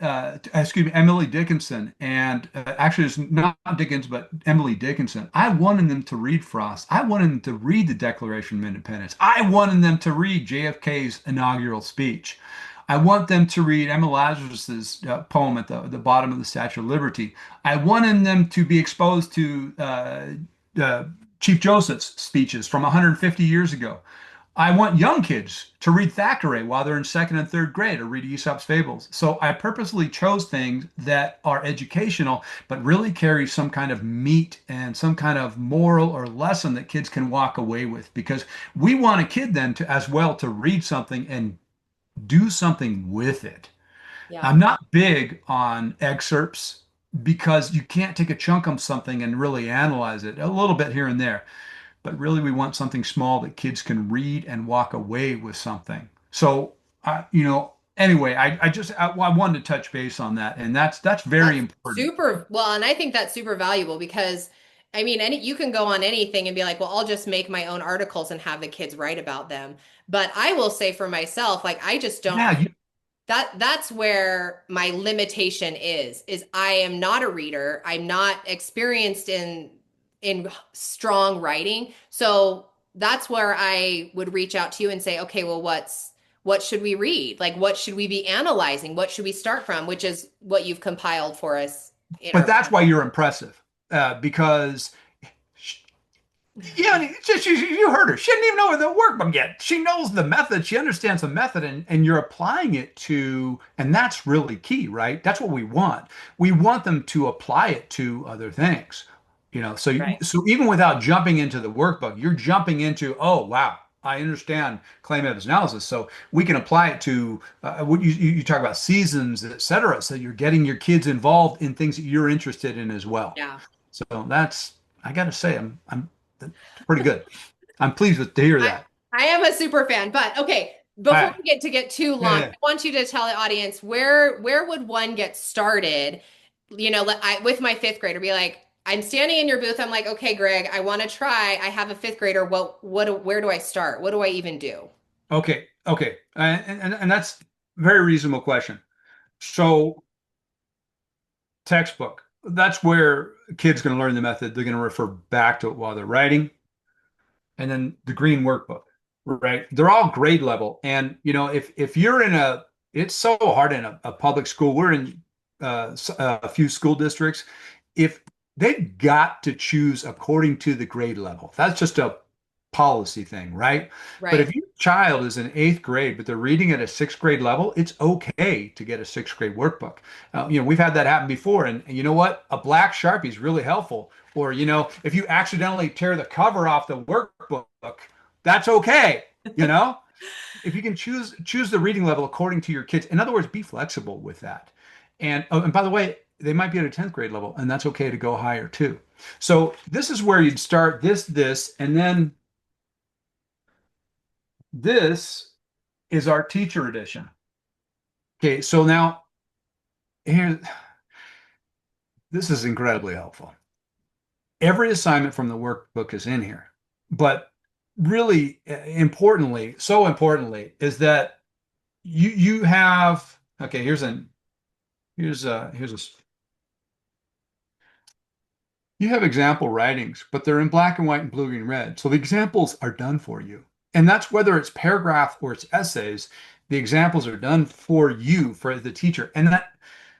excuse me, Emily Dickinson, and actually it's not Dickens, but Emily Dickinson. I wanted them to read Frost. I wanted them to read the Declaration of Independence. I wanted them to read JFK's inaugural speech. I want them to read Emma Lazarus's poem at the bottom of the Statue of Liberty. I wanted them to be exposed to uh, Chief Joseph's speeches from 150 years ago. I want young kids to read Thackeray while they're in second and third grade or read Aesop's Fables. So I purposely chose things that are educational, but really carry some kind of meat and some kind of moral or lesson that kids can walk away with. Because we want a kid then to as well to read something and do something with it. Yeah. I'm not big on excerpts because you can't take a chunk of something and really analyze it a little bit here and there, but really we want something small that kids can read and walk away with something. So, anyway, I wanted to touch base on that, and that's very That's important. super well, and I think that's super valuable because I mean, you can go on anything and be like, well, I'll just make my own articles and have the kids write about them. But I will say for myself, like I just don't Yeah, that's where my limitation is I am not a reader. I'm not experienced in strong writing. So that's where I would reach out to you and say, okay, well, what should we read? Like what should we be analyzing? What should we start from? Which is what you've compiled for us in but our that's why you're impressive, because yeah, you heard her. She didn't even know the workbook yet. She knows the method. She understands the method, and you're applying it to, and that's really key, right? That's what we want. We want them to apply it to other things, right. So even without jumping into the workbook, you're jumping into, oh wow, I understand claim evidence analysis, so we can apply it to what you talk about seasons, et cetera. So you're getting your kids involved in things that you're interested in as well. Yeah. So that's, I got to say, I'm pretty good. I'm pleased to hear I, that. I am a super fan, but okay, All before right. we get too Yeah, long, I yeah. want you to tell the audience where would one get started? With my fifth grader, be like, I'm standing in your booth. I'm like, okay, Greg, I want to try. I have a fifth grader. Where do I start? What do I even do? Okay. Okay. And that's a very reasonable question. So textbook. that's where kids going to learn the method. They're going to refer back to it while they're writing, and then the green workbook, right? They're all grade level. And if you're in it's so hard in a public school. We're in a few school districts. If they've got to choose according to the grade level, that's just a policy thing, right? But Right. if your child is in eighth grade, but they're reading at a sixth grade level, it's okay to get a sixth grade workbook. We've had that happen before, and you know what? A black Sharpie is really helpful. Or, if you accidentally tear the cover off the workbook, that's okay. You know, if you can choose the reading level according to your kids. In other words, be flexible with that. And by the way, they might be at a 10th grade level, and that's okay to go higher too. So this is where you'd start this, and then this is our teacher edition. Okay, so now here, this is incredibly helpful. Every assignment from the workbook is in here, but really importantly, so importantly, is that you have okay. Here's a you have example writings, but they're in black and white and blue, green, red. So the examples are done for you. And that's whether it's paragraph or it's essays, the examples are done for you, for the teacher. And that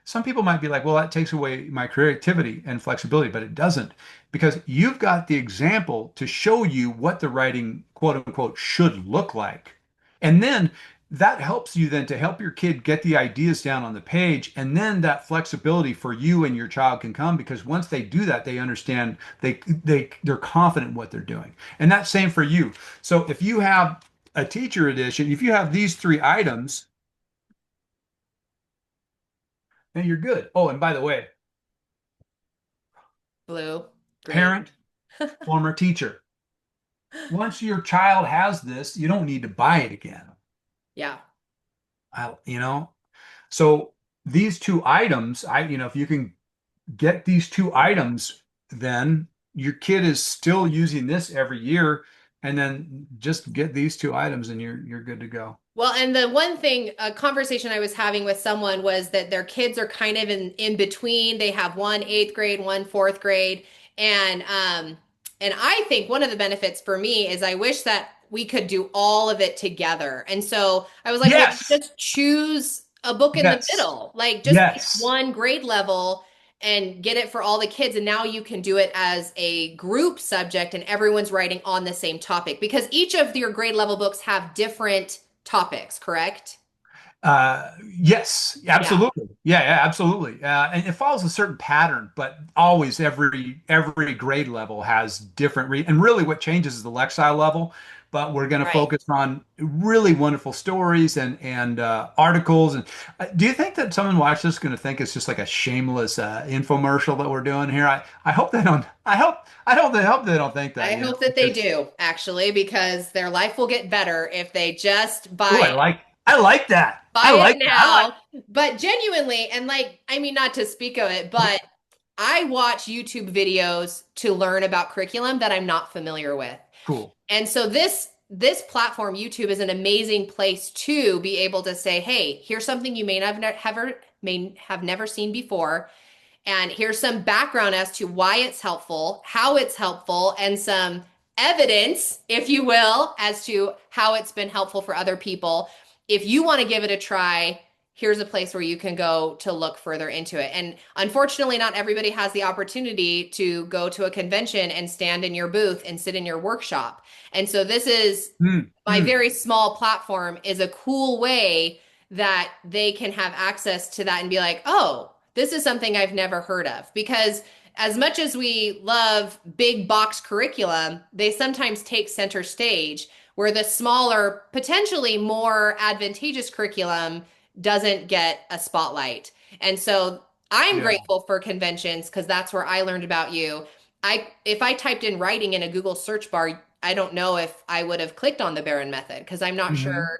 some people might be like, well, that takes away my creativity and flexibility, but it doesn't because you've got the example to show you what the writing, quote unquote, should look like. And then that helps you then to help your kid get the ideas down on the page, and then that flexibility for you and your child can come because once they do that they understand they're confident in what they're doing. And that's same for you. So if you have a teacher edition, if you have these three items, then you're good. Oh, and by the way, Blue, green. parent, former teacher, once your child has this you don't need to buy it again. Yeah. I, you know So these two items, if you can get these two items, then your kid is still using this every year, and then just get these two items and you're good to go. Well, and the one thing, a conversation I was having with someone was that their kids are kind of in between. They have one eighth grade, one fourth grade, and I think one of the benefits for me is I wish that we could do all of it together. And so I was like, well, Yes. just choose a book in the Yes. middle, like just pick Yes. one grade level and get it for all the kids. And now you can do it as a group subject and everyone's writing on the same topic because each of your grade level books have different topics, correct? Yes, Yeah, absolutely. Yeah, absolutely. And it follows a certain pattern, but always every grade level has different and really what changes is the Lexile level. But we're going to right. focus on really wonderful stories and articles. And do you think that someone watching this is going to think it's just like a shameless infomercial that we're doing here? I hope they don't. I hope they don't think that. I hope that they Because do actually, because their life will get better if they just oh, I like that. I buy it like that. I like. now. But genuinely, and like, I mean, not to speak of it, but I watch YouTube videos to learn about curriculum that I'm not familiar with. Cool. And so this platform, YouTube, is an amazing place to be able to say, hey, here's something you may have never seen before. And here's some background as to why it's helpful, how it's helpful, and some evidence, if you will, as to how it's been helpful for other people. If you want to give it a try, here's a place where you can go to look further into it. And unfortunately, not everybody has the opportunity to go to a convention and stand in your booth and sit in your workshop. And so this is Mm, my mm. very small platform is a cool way that they can have access to that and be like, oh, this is something I've never heard of. Because as much as we love big box curriculum, they sometimes take center stage where the smaller, potentially more advantageous curriculum doesn't get a spotlight. And so I'm Yeah. grateful for conventions because that's where I learned about you. If I typed in writing in a Google search bar, I don't know if I would have clicked on the Baran method because I'm not Hmm. sure,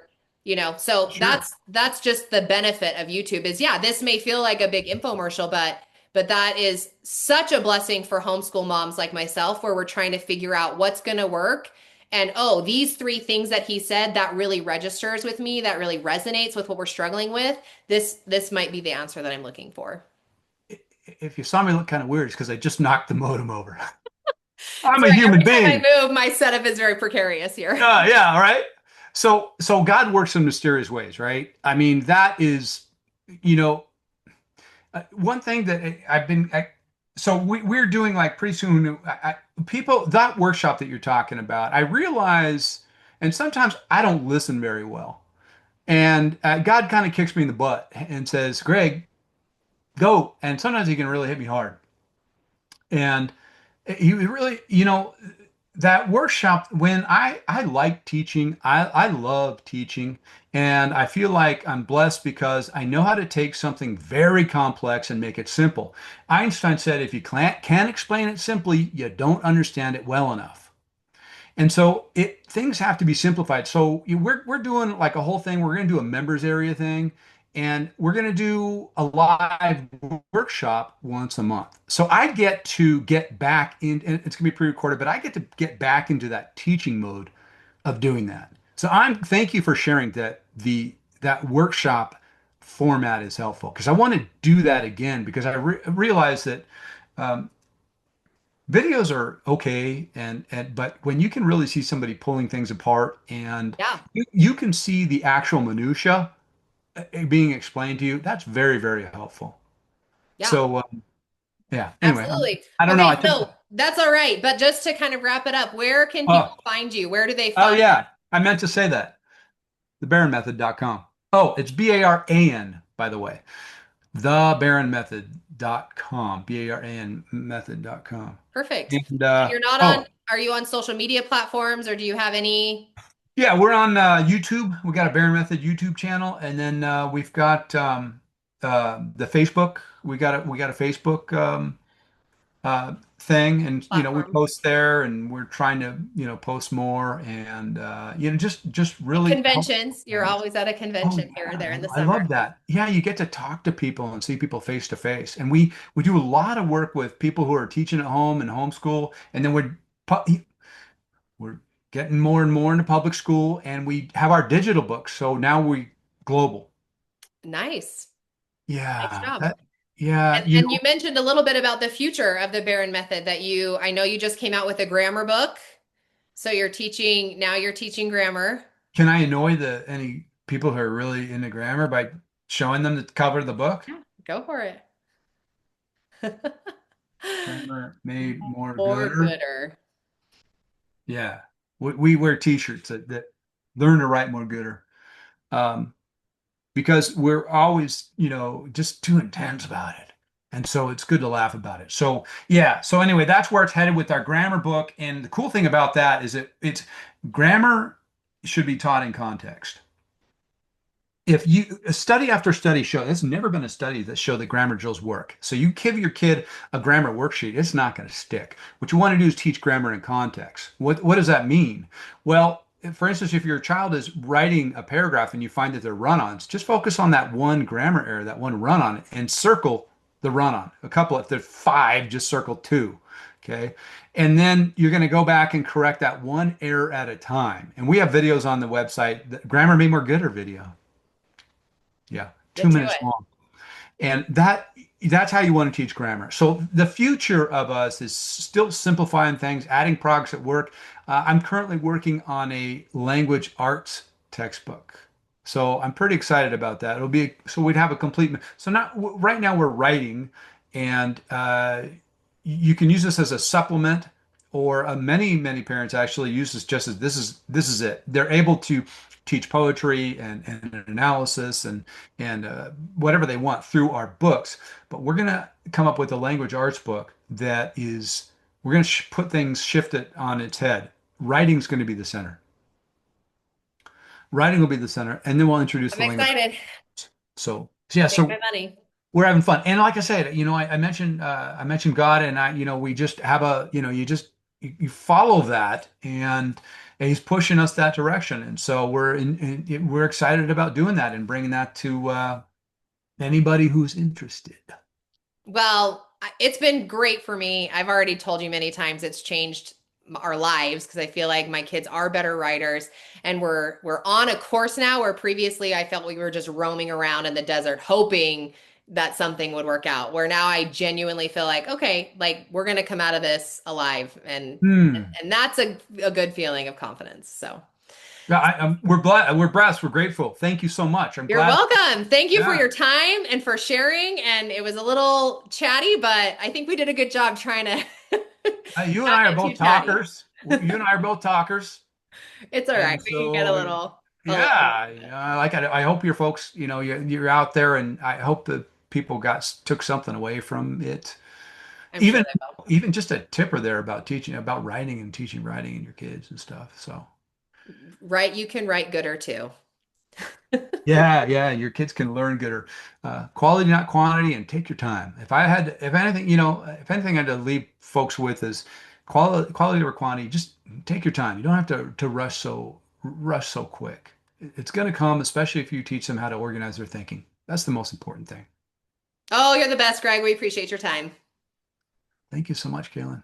so Sure. that's just the benefit of YouTube is yeah, this may feel like a big infomercial, but that is such a blessing for homeschool moms like myself where we're trying to figure out what's going to work. And oh, these three things that he said that really registers with me, that really resonates with what we're struggling with. This might be the answer that I'm looking for. if you saw me look kind of weird, it's because I just knocked the modem over. I'm a Sorry, human every time being. I move, my setup is very precarious here. Yeah, all right. So God works in mysterious ways, right? I mean, that is, you know, one thing that so we're doing like pretty soon, people, that workshop that you're talking about, I realize, and sometimes I don't listen very well. And God kind of kicks me in the butt and says, Greg, go. And sometimes he can really hit me hard. And he really, that workshop, when I like teaching, I love teaching, and I feel like I'm blessed because I know how to take something very complex and make it simple. Einstein said, if you can't explain it simply, you don't understand it well enough. And so things have to be simplified. So we're doing like a whole thing. We're going to do a members area thing, and we're going to do a live workshop once a month. So I get to get back in, and it's going to be pre-recorded, but I get to get back into that teaching mode of doing that. So thank you for sharing that workshop format is helpful because I want to do that again because I realize that um, videos are okay and but when you can really see somebody pulling things apart and Yeah, you can see the actual minutia being explained to you, that's very, very helpful. yeah, So yeah, anyway, absolutely. I don't know. I Okay, think so that's all right. But just to kind of wrap it up, where can oh people find you? Where do they oh find? yeah, I meant to say that. TheBaronMethod.com. Oh, it's Baran, by the way. TheBaronMethod.com. Baran method.com. Perfect. And And you're not on, oh, are you on social media platforms or do you have any? yeah, we're on YouTube. We got a Baron Method YouTube channel, and then we've got the Facebook. We got a Facebook thing, and we Platform? post there, and we're trying to post more, and just really help Conventions. You're parents. always at a Oh convention here or yeah, there in the I summer. love that. Yeah, you get to talk to people and see people face to face, and we do a lot of work with people who are teaching at home and homeschool, and then we're getting more and more into public school, and we have our digital books. So now we global. Nice. Nice Yeah, job. yeah, And you mentioned a little bit about the future of the Baron Method that I know you just came out with a grammar book. So you're teaching grammar. can I annoy the any people who are really into grammar by showing them the cover of the book? Yeah, go for it. Grammar made more Or gooder. gooder. Yeah, we wear T-shirts that learn to write more gooder. Um, because we're always, just too intense about it. And so it's good to laugh about it. So, yeah. So, anyway, that's where it's headed with our grammar book. And the cool thing about that is it's grammar should be taught in context. If you study after study show, there's never been a study that show that grammar drills work. So you give your kid a grammar worksheet, it's not going to stick. What you want to do is teach grammar in context. What does that mean? Well, for instance, if your child is writing a paragraph and you find that they're run-ons, just focus on that one grammar error, that one run-on, and circle the run-on. A couple, if there's five, just circle two. Okay. And then you're going to go back and correct that one error at a time. And we have videos on the website, the Grammar Made More Gooder video. Yeah, two Get to minutes it. long. And that's how you want to teach grammar. So the future of us is still simplifying things, adding products at work. I'm currently working on a language arts textbook. So I'm pretty excited about that. So we'd have a complete. So not right now we're writing, and you can use this as a supplement, or many parents actually use this just as this is it. They're able to teach poetry and analysis and whatever they want through our books. But we're going to come up with a language arts book that is, we're going to put things, shift it on its head. Writing's going to be the center. Writing will be the center, and then we'll introduce I'm the language. excited. So yeah, Take so my money. we're having fun. And like I said, I mentioned God, and we just have you follow that, and He's pushing us that direction. And so we're excited about doing that and bringing that to anybody who's interested. Well, it's been great for me. I've already told you many times it's changed our lives because I feel like my kids are better writers and we're on a course now where previously I felt we were just roaming around in the desert hoping that something would work out. Where now I genuinely feel like, okay, like we're gonna come out of this alive, Hmm. and that's a good feeling of confidence. So Yeah, we're glad, we're blessed, we're grateful. Thank you so much. I'm you're glad. welcome. Thank you for Yeah. your time and for sharing. And it was a little chatty, but I think we did a good job trying to You and not I are get too both chatty. talkers. You and I are both talkers. It's all right. And We can get a so, little. yeah, I hope your folks, you're out there, and I hope that people took something away from it. I'm sure Even they will. even just a tipper there about teaching about writing and teaching writing in your kids and stuff. So Right, you can write gooder too. yeah, yeah, your kids can learn gooder. Quality, not quantity, and take your time. If anything, if anything, I had to leave folks with is quality over quantity. Just take your time. You don't have to rush so quick. It's going to come, especially if you teach them how to organize their thinking. That's the most important thing. Oh, you're the best, Greg. We appreciate your time. Thank you so much, Kaylin.